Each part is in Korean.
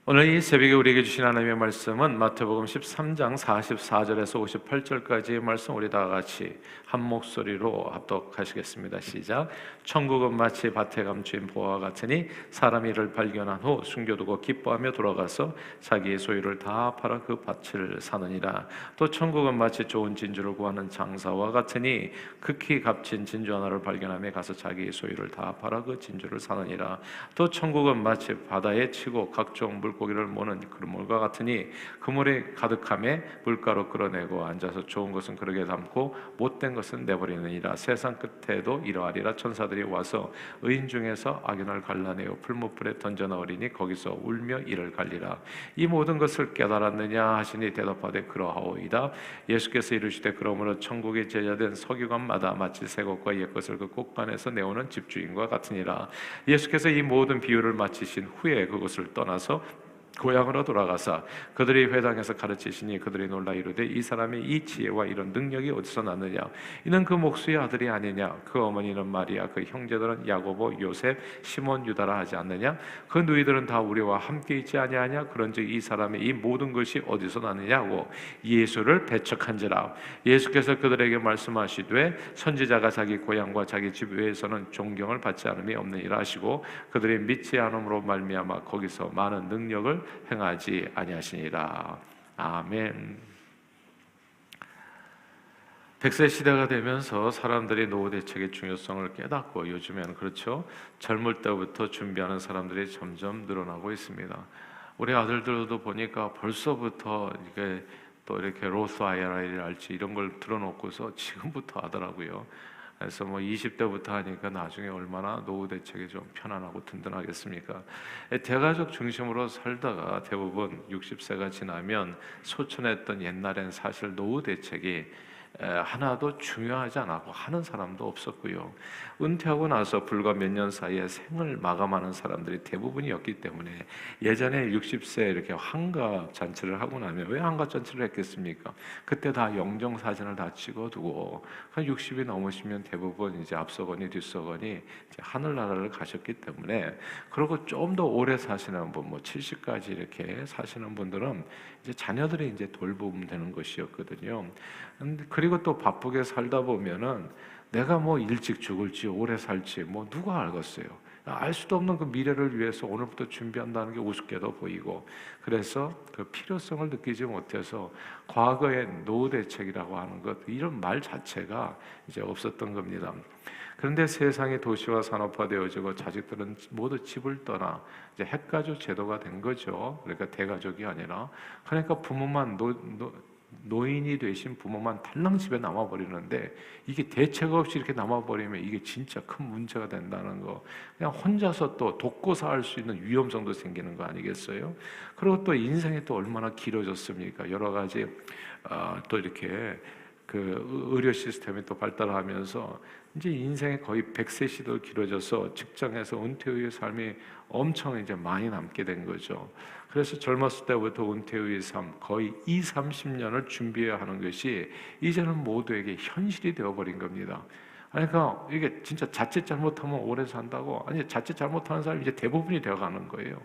오늘 이 새벽에 우리에게 주신 하나님의 말씀은 마태복음 13장 44절에서 58절까지의 말씀, 우리 다 같이 한 목소리로 합독하시겠습니다. 시작. 천국은 마치 밭에 감추인 보화와 같으니 사람이 이를 발견한 후 숨겨두고 기뻐하며 돌아가서 자기의 소유를 다 팔아 그 밭을 사느니라. 또 천국은 마치 좋은 진주를 구하는 장사와 같으니 극히 값진 진주 하나를 발견하며 가서 자기의 소유를 다 팔아 그 진주를 사느니라. 또 천국은 마치 바다에 치고 각종 물고기를 모는 그물과 같으니 그물이 가득함에 물가로 끌어내고 앉아서 좋은 것은 그릇에 담고 못된 것은 내버리느니라. 세상 끝에도 이러하리라. 천사들이 와서 의인 중에서 악인을 갈라내어 풀무불에 던져 넣으리니 거기서 울며 이를 갈리라. 이 모든 것을 깨달았느냐 하시니 대답하되 그러하오이다. 예수께서 이르시되 그러므로 천국의 제자된 서기관마다 마치 새 것과 옛 것을 그 곳간에서 내오는 집주인과 같으니라. 예수께서 이 모든 비유를 마치신 후에 그곳을 떠나서 고향으로 돌아가사 그들이 회당에서 가르치시니 그들이 놀라 이르되 이 사람이 이 지혜와 이런 능력이 어디서 났느냐? 이는 그 목수의 아들이 아니냐? 그 어머니는 마리아, 그 형제들은 야고보, 요셉, 시몬, 유다라 하지 않느냐? 그 누이들은 다 우리와 함께 있지 아니하냐? 그런즉 이 사람의 이 모든 것이 어디서 났느냐고 예수를 배척한지라. 예수께서 그들에게 말씀하시되 선지자가 자기 고향과 자기 집 외에서는 존경을 받지 않음이 없느니라 하시고 그들이 믿지 않음으로 말미암아 거기서 많은 능력을 행하지 아니하시니라. 아멘. 100세 시대가 되면서 사람들이 노후 대책의 중요성을 깨닫고, 요즘에는 그렇죠, 젊을 때부터 준비하는 사람들이 점점 늘어나고 있습니다. 우리 아들들도 보니까 벌써부터 이게 또 이렇게 로스 IRA를 할지 이런 걸 들어놓고서 지금부터 하더라고요. 그래서 뭐 20대부터 하니까 나중에 얼마나 노후 대책이 좀 편안하고 든든하겠습니까? 대가족 중심으로 살다가 대부분 60세가 지나면 소천했던 옛날엔 사실 노후 대책이 하나도 중요하지 않았고 하는 사람도 없었고요. 은퇴하고 나서 불과 몇 년 사이에 생을 마감하는 사람들이 대부분이었기 때문에 예전에 60세 이렇게 환갑 잔치를 하고 나면, 왜 환갑 잔치를 했겠습니까? 그때 다 영정 사진을 다 찍어두고 60이 넘으시면 대부분 이제 앞서거니 뒤서거니 이제 하늘나라를 가셨기 때문에, 그리고 좀 더 오래 사시는 분, 뭐 70까지 이렇게 사시는 분들은 이제 자녀들이 이제 돌보면 되는 것이었거든요. 그리고 또 바쁘게 살다 보면은 내가 뭐 일찍 죽을지 오래 살지 뭐 누가 알겠어요. 알 수도 없는 그 미래를 위해서 오늘부터 준비한다는 게 우습게도 보이고, 그래서 그 필요성을 느끼지 못해서 과거의 노후 대책이라고 하는 것, 이런 말 자체가 이제 없었던 겁니다. 그런데 세상이 도시화 산업화되어지고 자식들은 모두 집을 떠나 이제 핵가족 제도가 된 거죠. 그러니까 대가족이 아니라, 그러니까 부모만 노인이 되신 부모만 달랑 집에 남아버리는데, 이게 대책 없이 이렇게 남아버리면 이게 진짜 큰 문제가 된다는 거, 그냥 혼자서 또 돕고 살 수 있는 위험성도 생기는 거 아니겠어요? 그리고 또 인생이 또 얼마나 길어졌습니까? 여러 가지 또 이렇게 그 의료 시스템이 또 발달하면서 이제 인생이 거의 100세 시도 길어져서 직장에서 은퇴 후의 삶이 엄청 이제 많이 남게 된 거죠. 그래서 젊었을 때부터 은퇴 후의 삶 거의 20-30년을 준비해야 하는 것이 이제는 모두에게 현실이 되어버린 겁니다. 그러니까 이게 진짜 자칫 잘못하면 오래 산다고, 아니 자칫 잘못하는 사람이 이제 대부분이 되어가는 거예요.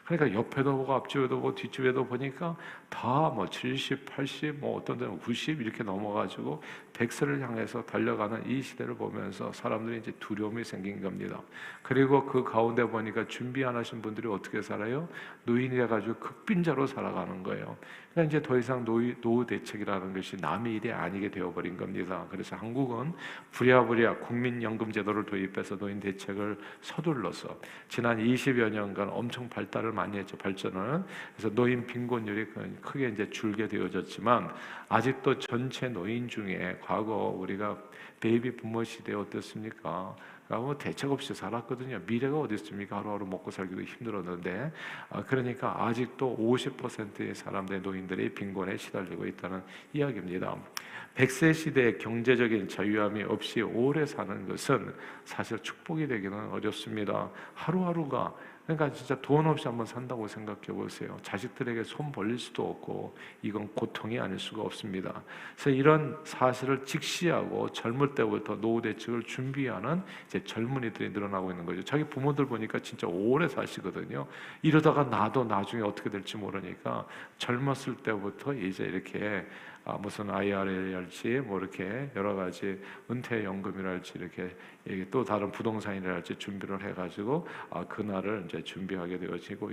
그러니까 옆에도 보고 앞집에도 보고 뒷집에도 보니까 다 뭐 70, 80, 뭐 어떤 데는 90 이렇게 넘어가지고 100세를 향해서 달려가는 이 시대를 보면서 사람들이 이제 두려움이 생긴 겁니다. 그리고 그 가운데 보니까 준비 안 하신 분들이 어떻게 살아요? 노인이 돼가지고 극빈자로 살아가는 거예요. 그러니까 이제 더 이상 노후 대책이라는 것이 남의 일이 아니게 되어버린 겁니다. 그래서 한국은 부랴부랴 국민연금 제도를 도입해서 노인 대책을 서둘러서 지난 20여 년간 엄청 발달을 많이 했죠. 발전을. 그래서 노인 빈곤율이 크게 이제 줄게 되어졌지만, 아직도 전체 노인 중에 과거 우리가 베이비 부모 시대에 어땠습니까? 뭐 대책 없이 살았거든요. 미래가 어디 있습니까? 하루하루 먹고 살기도 힘들었는데, 그러니까 아직도 50%의 사람들, 노인들이 빈곤에 시달리고 있다는 이야기입니다. 100세 시대의 경제적인 자유함이 없이 오래 사는 것은 사실 축복이 되기는 어렵습니다. 하루하루가 그러니까 진짜 돈 없이 한번 산다고 생각해 보세요. 자식들에게 손 벌릴 수도 없고 이건 고통이 아닐 수가 없습니다. 그래서 이런 사실을 직시하고 젊을 때부터 노후 대책을 준비하는 이제 젊은이들이 늘어나고 있는 거죠. 자기 부모들 보니까 진짜 오래 사시거든요. 이러다가 나도 나중에 어떻게 될지 모르니까 젊었을 때부터 이제 이렇게 무슨 IRA랄지 뭐 이렇게 여러 가지 은퇴연금이랄지 이렇게 또 다른 부동산이랄지 준비를 해가지고 그날을 이제 준비하게 되어지고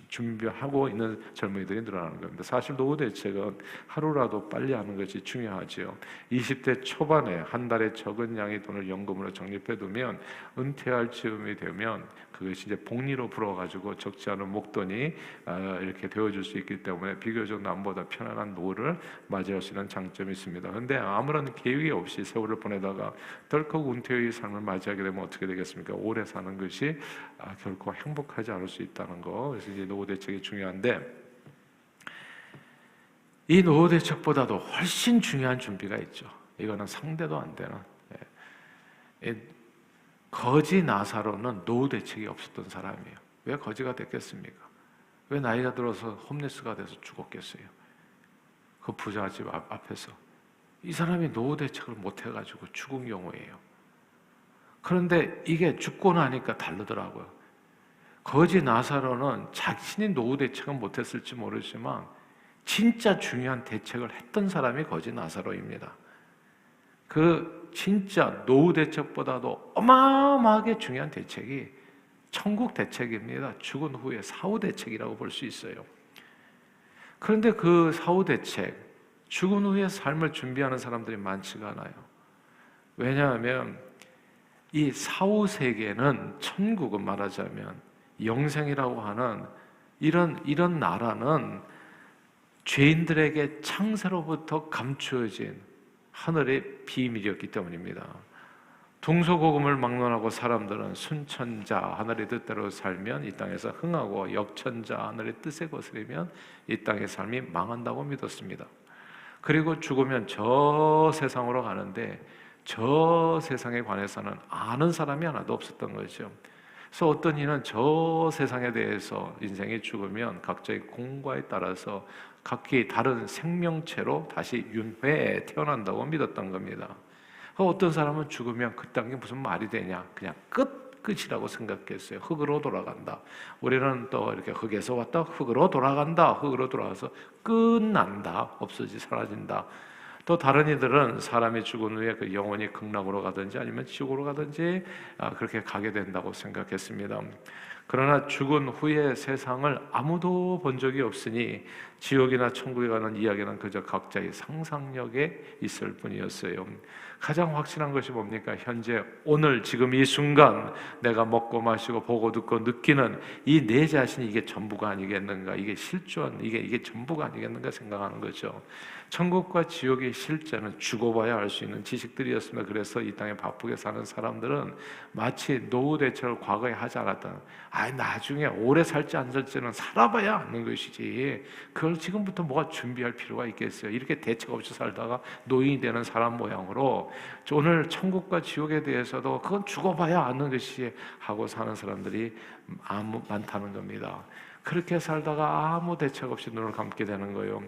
준비하고 있는 젊은이들이 늘어나는 겁니다. 사실 노후 대책은 하루라도 빨리 하는 것이 중요하지요. 20대 초반에 한 달에 적은 양의 돈을 연금으로 적립해두면 은퇴할 즈음이 되면 그것이 이제 복리로 불어가지고 적지 않은 목돈이 이렇게 되어줄 수 있기 때문에 비교적 남보다 편안한 노후를 맞이할 수 있는 장점이 있습니다. 그런데 아무런 계획이 없이 세월을 보내다가 덜컥 은퇴의 삶을 맞이하게 되면 어떻게 되겠습니까? 오래 사는 것이 결코 행복하지 않을 수 있다는 거. 그래서 이제 노후 대책이 중요한데 이 노후 대책보다도 훨씬 중요한 준비가 있죠. 이거는 상대도 안 되는. 거지 나사로는 노후 대책이 없었던 사람이에요. 왜 거지가 됐겠습니까? 왜 나이가 들어서 홈레스가 돼서 죽었겠어요? 그 부잣집 앞에서 이 사람이 노후 대책을 못 해가지고 죽은 경우예요. 그런데 이게 죽고 나니까 다르더라고요. 거지 나사로는 자신이 노후 대책은 못했을지 모르지만 진짜 중요한 대책을 했던 사람이 거지 나사로입니다. 그 진짜 노후 대책보다도 어마어마하게 중요한 대책이 천국 대책입니다. 죽은 후에 사후 대책이라고 볼 수 있어요. 그런데 그 사후 대책, 죽은 후에 삶을 준비하는 사람들이 많지가 않아요. 왜냐하면 이 사후 세계는 천국은 말하자면 영생이라고 하는 이런 나라는 죄인들에게 창세로부터 감추어진 하늘의 비밀이었기 때문입니다. 동서고금을 막론하고 사람들은 순천자 하늘의 뜻대로 살면 이 땅에서 흥하고 역천자 하늘의 뜻에 거스르면 이 땅의 삶이 망한다고 믿었습니다. 그리고 죽으면 저 세상으로 가는데 저 세상에 관해서는 아는 사람이 하나도 없었던 거죠. 그래서 어떤 이는 저 세상에 대해서 인생이 죽으면 각자의 공과에 따라서 각기 다른 생명체로 다시 윤회에 태어난다고 믿었던 겁니다. 어떤 사람은 죽으면 그 땅이 무슨 말이 되냐, 그냥 끝이라고 생각했어요. 흙으로 돌아간다. 우리는 또 이렇게 흙에서 왔다 흙으로 돌아간다. 흙으로 돌아가서 끝난다. 없어지 사라진다. 또 다른 이들은 사람이 죽은 후에 그 영혼이 극락으로 가든지 아니면 지옥으로 가든지 그렇게 가게 된다고 생각했습니다. 그러나 죽은 후의 세상을 아무도 본 적이 없으니 지옥이나 천국에 가는 이야기는 그저 각자의 상상력에 있을 뿐이었어요. 가장 확실한 것이 뭡니까? 현재 오늘 지금 이 순간 내가 먹고 마시고 보고 듣고 느끼는 이 내 자신이 이게 전부가 아니겠는가? 이게 실존, 이게 전부가 아니겠는가 생각하는 거죠. 천국과 지옥의 실제는 죽어봐야 알 수 있는 지식들이었습니다. 그래서 이 땅에 바쁘게 사는 사람들은 마치 노후 대책을 과거에 하지 않았다. 나중에 오래 살지 안 살지는 살아봐야 아는 것이지. 그걸 지금부터 뭐가 준비할 필요가 있겠어요. 이렇게 대책 없이 살다가 노인이 되는 사람 모양으로 오늘 천국과 지옥에 대해서도 그건 죽어봐야 아는 것이 하고 사는 사람들이 많다는 겁니다. 그렇게 살다가 아무 대책 없이 눈을 감게 되는 거예요.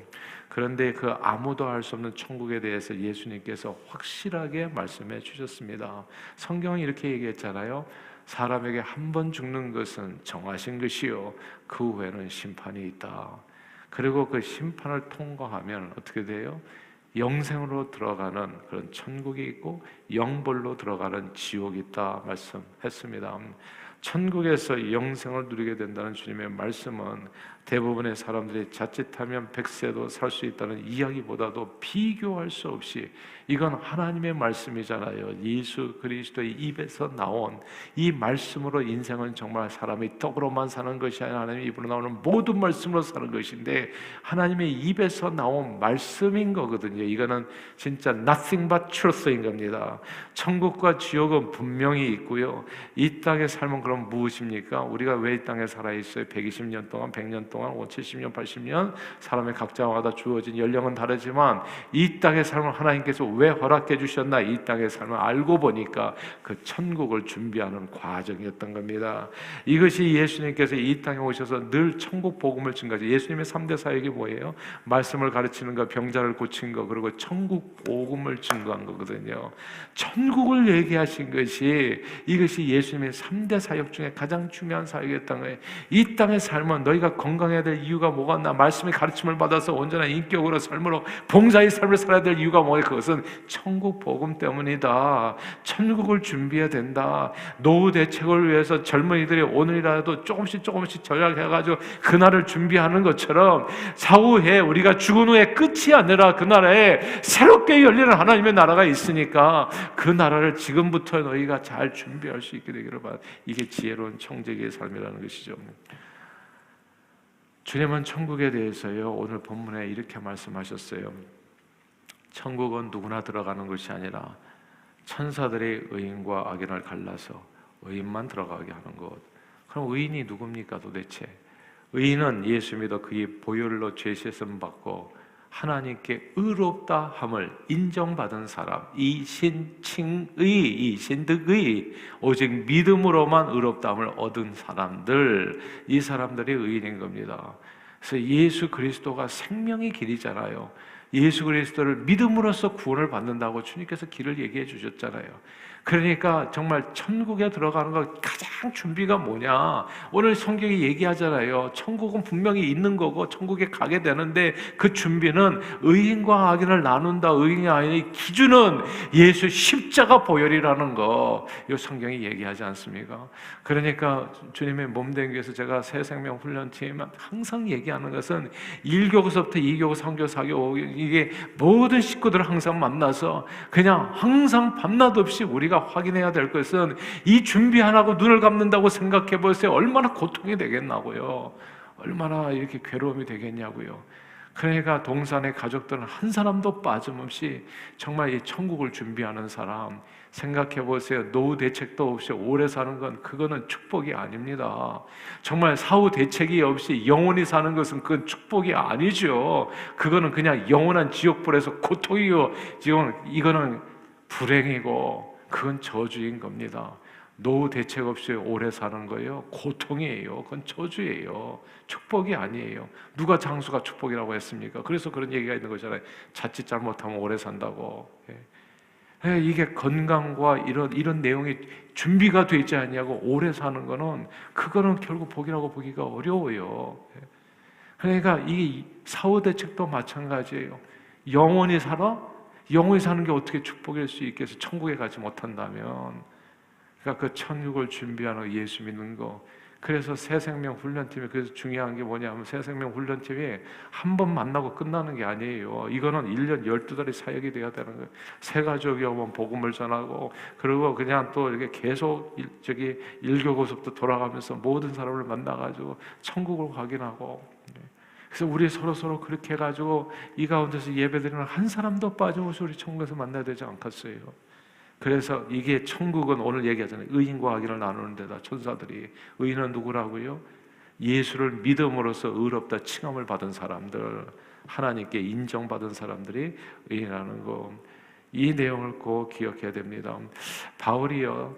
그런데 그 아무도 알 수 없는 천국에 대해서 예수님께서 확실하게 말씀해 주셨습니다. 성경은 이렇게 얘기했잖아요. 사람에게 한 번 죽는 것은 정하신 것이요 그 후에는 심판이 있다. 그리고 그 심판을 통과하면 어떻게 돼요? 영생으로 들어가는 그런 천국이 있고 영벌로 들어가는 지옥이 있다 말씀했습니다. 천국에서 영생을 누리게 된다는 주님의 말씀은 대부분의 사람들이 자칫하면 100세도 살 수 있다는 이야기보다도 비교할 수 없이 이건 하나님의 말씀이잖아요. 예수 그리스도의 입에서 나온 이 말씀으로 인생은 정말 사람이 떡으로만 사는 것이 아니라 하나님의 입으로 나오는 모든 말씀으로 사는 것인데 하나님의 입에서 나온 말씀인 거거든요. 이거는 진짜 nothing but truth인 겁니다. 천국과 지옥은 분명히 있고요. 이 땅의 삶은 그럼 무엇입니까? 우리가 왜 이 땅에 살아있어요? 120년 동안, 100년 동안, 70년, 80년 사람의 각자마다 주어진 연령은 다르지만 이 땅의 삶을 하나님께서 왜 허락해 주셨나? 이 땅의 삶을 알고 보니까 그 천국을 준비하는 과정이었던 겁니다. 이것이 예수님께서 이 땅에 오셔서 늘 천국 복음을 증가하죠. 예수님의 3대 사역이 뭐예요? 말씀을 가르치는 거, 병자를 고친 거, 그리고 천국 복음을 증거한 거거든요. 천국을 얘기하신 것이 이것이 예수님의 3대 사역 중에 가장 중요한 사역이었던 거예요. 이 땅의 삶은 너희가 건강해야 될 이유가 뭐가 있나? 말씀의 가르침을 받아서 온전한 인격으로 삶으로 봉사의 삶을 살아야 될 이유가 뭐예요? 그것은 천국 복음 때문이다. 천국을 준비해야 된다. 노후 대책을 위해서 젊은이들이 오늘이라도 조금씩 전략해가지고 그날을 준비하는 것처럼 사후에 우리가 죽은 후에 끝이 아니라 그 나라에 새롭게 열리는 하나님의 나라가 있으니까 그 나라를 지금부터 너희가 잘 준비할 수 있게 되기를 바랍니다. 이게 지혜로운 청지기의 삶이라는 것이죠. 주님은 천국에 대해서요, 오늘 본문에 이렇게 말씀하셨어요. 천국은 누구나 들어가는 것이 아니라 천사들이 의인과 악인을 갈라서 의인만 들어가게 하는 것. 그럼 의인이 누굽니까 도대체? 의인은 예수 믿어 그의 보혈로 죄 씻음 받고 하나님께 의롭다 함을 인정받은 사람, 이 신칭의, 이 신득의, 오직 믿음으로만 의롭다 함을 얻은 사람들, 이 사람들이 의인인 겁니다. 그래서 예수 그리스도가 생명의 길이잖아요. 예수 그리스도를 믿음으로써 구원을 받는다고 주님께서 길을 얘기해 주셨잖아요. 그러니까 정말 천국에 들어가는 거 가장 준비가 뭐냐? 오늘 성경이 얘기하잖아요. 천국은 분명히 있는 거고 천국에 가게 되는데 그 준비는 의인과 악인을 나눈다. 의인과 악인의 기준은 예수 십자가 보혈이라는 거, 이 성경이 얘기하지 않습니까? 그러니까 주님의 몸된 교회에서 제가 새생명 훈련팀 항상 얘기하는 것은 1교구서부터 2교구, 3교구, 4교구 이게 모든 식구들을 항상 만나서 그냥 항상 밤낮 없이 우리가 확인해야 될 것은 이 준비 안 하고 눈을 감는다고 생각해 보세요. 얼마나 고통이 되겠나고요. 얼마나 이렇게 괴로움이 되겠냐고요. 그러니까 동산의 가족들은 한 사람도 빠짐없이 정말 이 천국을 준비하는 사람, 생각해 보세요. 노후 대책도 없이 오래 사는 건 그거는 축복이 아닙니다. 정말 사후 대책이 없이 영원히 사는 것은 그건 축복이 아니죠. 그거는 그냥 영원한 지옥불에서 고통이요. 지금 이거는 불행이고 그건 저주인 겁니다. 노후 대책 없이 오래 사는 거예요. 고통이에요. 그건 저주예요. 축복이 아니에요. 누가 장수가 축복이라고 했습니까? 그래서 그런 얘기가 있는 거잖아요. 자칫 잘못하면 오래 산다고. 이게 건강과 이런 내용이 준비가 돼 있지 않냐고 오래 사는 거는 그거는 결국 복이라고 보기가 어려워요. 그러니까 이 사후 대책도 마찬가지예요. 영원히 살아? 영원히 사는 게 어떻게 축복일 수 있겠어? 천국에 가지 못한다면. 그러니까 그 천국을 준비하는 예수 믿는 거. 그래서 새생명 훈련팀이 그래서 중요한 게 뭐냐면 새생명 훈련팀이 한 번 만나고 끝나는 게 아니에요. 이거는 1년 12달의 사역이 돼야 되는 거예요. 새 가족이 오면 복음을 전하고 그리고 그냥 또 이렇게 계속 1교구서부터 돌아가면서 모든 사람을 만나가지고 천국을 확인하고. 그래서 우리 서로 그렇게 해가지고 이 가운데서 예배드리는 한 사람도 빠짐없이 우리 천국에서 만나야 되지 않겠어요? 그래서 이게 천국은 오늘 얘기하잖아요. 의인과 악인을 나누는 데다. 천사들이. 의인은 누구라고요? 예수를 믿음으로써 의롭다 칭함을 받은 사람들, 하나님께 인정받은 사람들이 의인이라는 거. 이 내용을 꼭 기억해야 됩니다. 바울이요,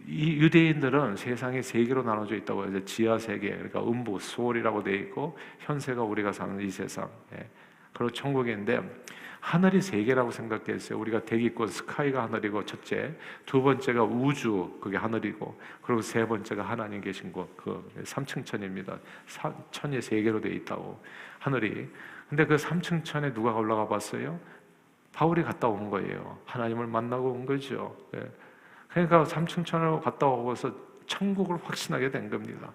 이 유대인들은 세상이 세 개로 나눠져 있다고 해서 지하 세계, 그러니까 음부, 수월이라고 되어 있고 현세가 우리가 사는 이 세상, 그리고 천국인데 하늘이 세 개라고 생각했어요. 우리가 대기권 스카이가 하늘이고 첫째, 두 번째가 우주 그게 하늘이고, 그리고 세 번째가 하나님 계신 곳, 그 삼층천입니다. 천이 세 개로 되어 있다고 하늘이. 근데 그 삼층천에 누가 올라가 봤어요? 바울이 갔다 온 거예요. 하나님을 만나고 온 거죠. 그러니까 삼층천으로 갔다 오고서 천국을 확신하게 된 겁니다.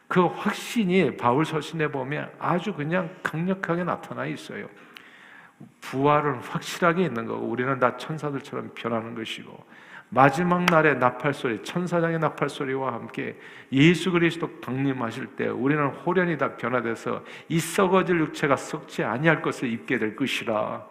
그 확신이 바울 서신에 보면 아주 그냥 강력하게 나타나 있어요. 부활은 확실하게 있는 거고 우리는 다 천사들처럼 변하는 것이고 마지막 날의 나팔소리, 천사장의 나팔소리와 함께 예수 그리스도 강림하실 때 우리는 호련히 다 변화돼서 이 썩어질 육체가 썩지 아니할 것을 입게 될 것이라.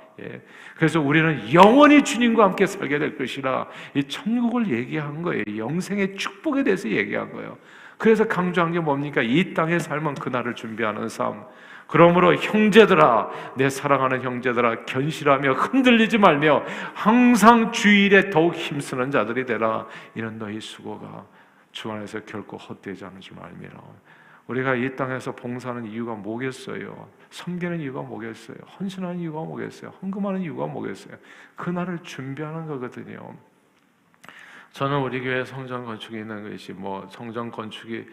그래서 우리는 영원히 주님과 함께 살게 될 것이라. 이 천국을 얘기한 거예요. 영생의 축복에 대해서 얘기한 거예요. 그래서 강조한 게 뭡니까? 이 땅의 삶은 그날을 준비하는 삶. 그러므로 형제들아, 내 사랑하는 형제들아, 견실하며 흔들리지 말며 항상 주일에 더욱 힘쓰는 자들이 되라. 이런 너희 수고가 주 안에서 결코 헛되지 않은 줄 알미라. 우리가 이 땅에서 봉사하는 이유가 뭐겠어요? 섬기는 이유가 뭐겠어요? 헌신하는 이유가 뭐겠어요? 헌금하는 이유가 뭐겠어요? 그날을 준비하는 거거든요. 저는 우리 교회 성전 건축이 있는 것이 성전 건축이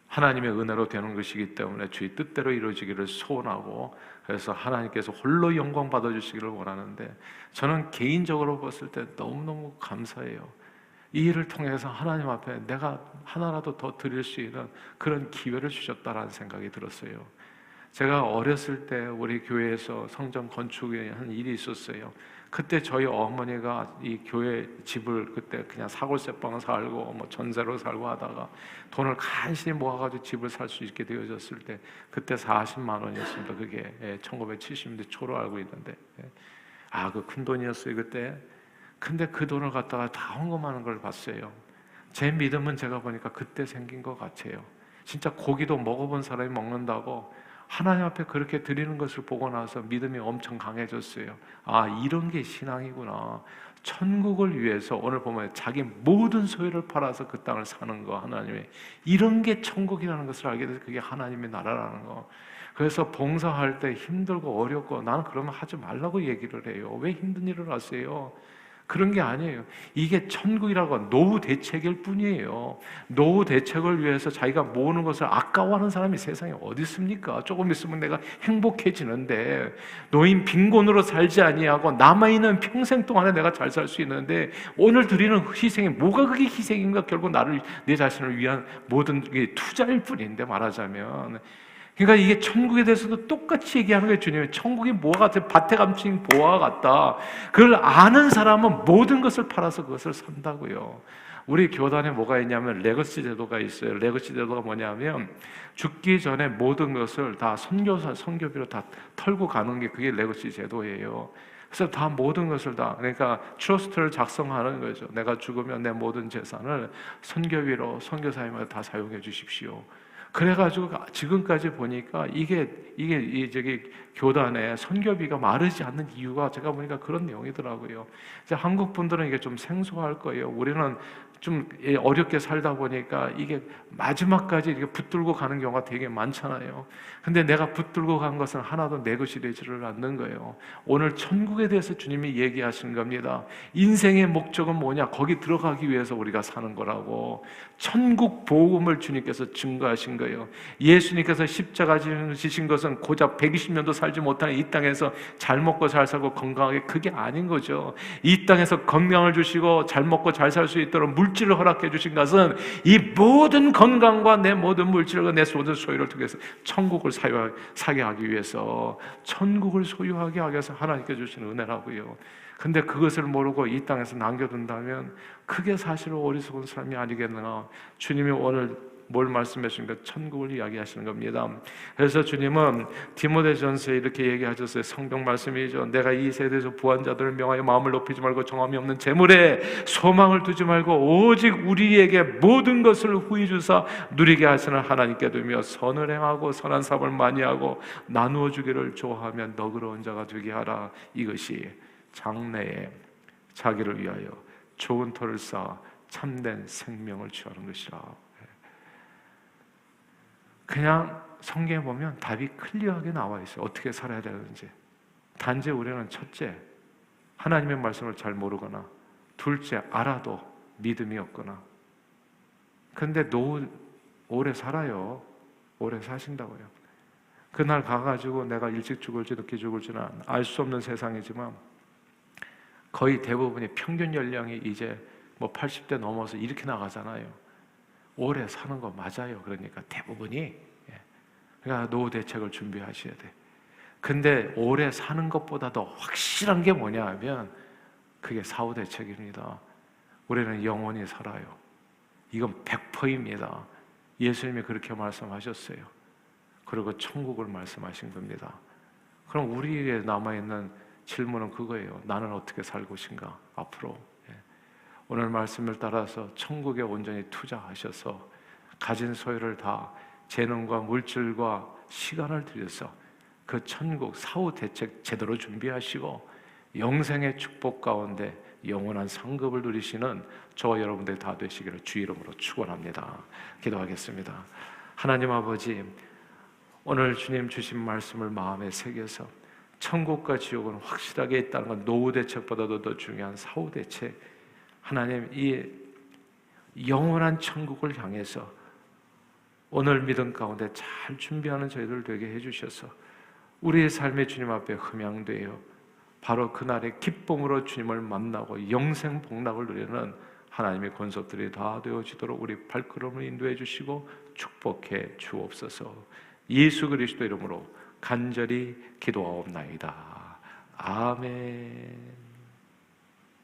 하나님의 은혜로 되는 것이기 때문에 주의 뜻대로 이루어지기를 소원하고, 그래서 하나님께서 홀로 영광 받아주시기를 원하는데, 저는 개인적으로 봤을 때 너무너무 감사해요. 이 일을 통해서 하나님 앞에 내가 하나라도 더 드릴 수 있는 그런 기회를 주셨다라는 생각이 들었어요. 제가 어렸을 때 우리 교회에서 성전 건축에 한 일이 있었어요. 그때 저희 어머니가 이 교회 집을 그때 그냥 사골세방 살고 전세로 살고 하다가 돈을 간신히 모아가지고 집을 살 수 있게 되어졌을 때 그때 40만 원이었습니다. 그게 1970년대 초로 알고 있는데, 그 큰 돈이었어요 그때. 근데 그 돈을 갖다가 다 헌금하는 걸 봤어요. 제 믿음은 제가 보니까 그때 생긴 것 같아요. 진짜 고기도 먹어본 사람이 먹는다고 하나님 앞에 그렇게 드리는 것을 보고 나서 믿음이 엄청 강해졌어요. 이런 게 신앙이구나. 천국을 위해서 오늘 보면 자기 모든 소유를 팔아서 그 땅을 사는 거, 하나님의 이런 게 천국이라는 것을 알게 돼서 그게 하나님의 나라라는 거. 그래서 봉사할 때 힘들고 어렵고 나는 그러면 하지 말라고 얘기를 해요. 왜 힘든 일을 하세요? 그런 게 아니에요. 이게 천국이라고 노후 대책일 뿐이에요. 노후 대책을 위해서 자기가 모으는 것을 아까워하는 사람이 세상에 어디 있습니까? 조금 있으면 내가 행복해지는데, 노인 빈곤으로 살지 아니하고 남아있는 평생 동안에 내가 잘 살 수 있는데 오늘 드리는 희생이 뭐가 그게 희생인가? 결국 내 자신을 위한 모든 게 투자일 뿐인데, 말하자면. 그러니까 이게 천국에 대해서도 똑같이 얘기하는 거예요. 주님이 천국이 뭐가 같아? 밭에 감춘 보화와 같다. 그걸 아는 사람은 모든 것을 팔아서 그것을 산다고요. 우리 교단에 뭐가 있냐면 레거시 제도가 있어요. 레거시 제도가 뭐냐면 죽기 전에 모든 것을 다 선교비로 다 털고 가는 게 그게 레거시 제도예요. 그래서 다 모든 것을 다, 그러니까 트러스트를 작성하는 거죠. 내가 죽으면 내 모든 재산을 선교비로 선교사님한테 다 사용해 주십시오. 그래가지고 지금까지 보니까 이게 교단에 선교비가 마르지 않는 이유가 제가 보니까 그런 내용이더라고요. 이제 한국 분들은 이게 좀 생소할 거예요. 우리는 좀 어렵게 살다 보니까 이게 마지막까지 이렇게 붙들고 가는 경우가 되게 많잖아요. 근데 내가 붙들고 간 것은 하나도 내 것이 되지를 않는 거예요. 오늘 천국에 대해서 주님이 얘기하시는 겁니다. 인생의 목적은 뭐냐? 거기 들어가기 위해서 우리가 사는 거라고. 천국 복음을 주님께서 증거하신 거예요. 예수님께서 십자가 지신 것은 고작 120년도 살지 못하는 이 땅에서 잘 먹고 잘 살고 건강하게, 그게 아닌 거죠. 이 땅에서 건강을 주시고 잘 먹고 잘 살 수 있도록 물질을 허락해 주신 것은 이 모든 건강과 내 모든 물질과 내 모든 소유를 통해서 천국을 사게 하기 위해서, 천국을 소유하게 하기 위해서 하나님께 주신 은혜라고요. 근데 그것을 모르고 이 땅에서 남겨둔다면 그게 사실 어리석은 사람이 아니겠나. 주님이 오늘 뭘 말씀해 주십니까? 천국을 이야기하시는 겁니다. 그래서 주님은 디모데전서에 이렇게 얘기하셨어요. 성경 말씀이죠. 내가 이 세대에서 부한 자들을 명하여 마음을 높이지 말고 정함이 없는 재물에 소망을 두지 말고 오직 우리에게 모든 것을 후히 주사 누리게 하시는 하나님께 두며 선을 행하고 선한 사업을 많이 하고 나누어 주기를 좋아하면 너그러운 자가 되게 하라. 이것이 장래에 자기를 위하여 좋은 터를 쌓아 참된 생명을 취하는 것이라. 그냥 성경에 보면 답이 클리어하게 나와 있어요. 어떻게 살아야 되는지. 단지 우리는 첫째, 하나님의 말씀을 잘 모르거나, 둘째, 알아도 믿음이 없거나. 근데 오래 살아요. 오래 사신다고요. 그날 가가지고 내가 일찍 죽을지 늦게 죽을지는 알 수 없는 세상이지만 거의 대부분이 평균 연령이 이제 80대 넘어서 이렇게 나가잖아요. 오래 사는 거 맞아요. 그러니까 대부분이. 그러니까 노후 대책을 준비하셔야 돼. 근데 오래 사는 것보다 더 확실한 게 뭐냐 하면 그게 사후 대책입니다. 우리는 영원히 살아요. 이건 100%입니다. 예수님이 그렇게 말씀하셨어요. 그리고 천국을 말씀하신 겁니다. 그럼 우리에게 남아있는 질문은 그거예요. 나는 어떻게 살 것인가? 앞으로. 오늘 말씀을 따라서 천국에 온전히 투자하셔서 가진 소유를 다 재능과 물질과 시간을 들여서 그 천국 사후 대책 제대로 준비하시고 영생의 축복 가운데 영원한 상급을 누리시는 저와 여러분들 다 되시기를 주 이름으로 축원합니다. 기도하겠습니다. 하나님 아버지, 오늘 주님 주신 말씀을 마음에 새겨서 천국과 지옥은 확실하게 있다는 건 노후 대책보다도 더 중요한 사후 대책, 하나님 이 영원한 천국을 향해서 오늘 믿음 가운데 잘 준비하는 저희들 되게 해주셔서 우리의 삶의 주님 앞에 흠양되어 바로 그날의 기쁨으로 주님을 만나고 영생 복락을 누리는 하나님의 권속들이 다 되어지도록 우리 발걸음을 인도해 주시고 축복해 주옵소서. 예수 그리스도 이름으로 간절히 기도하옵나이다. 아멘.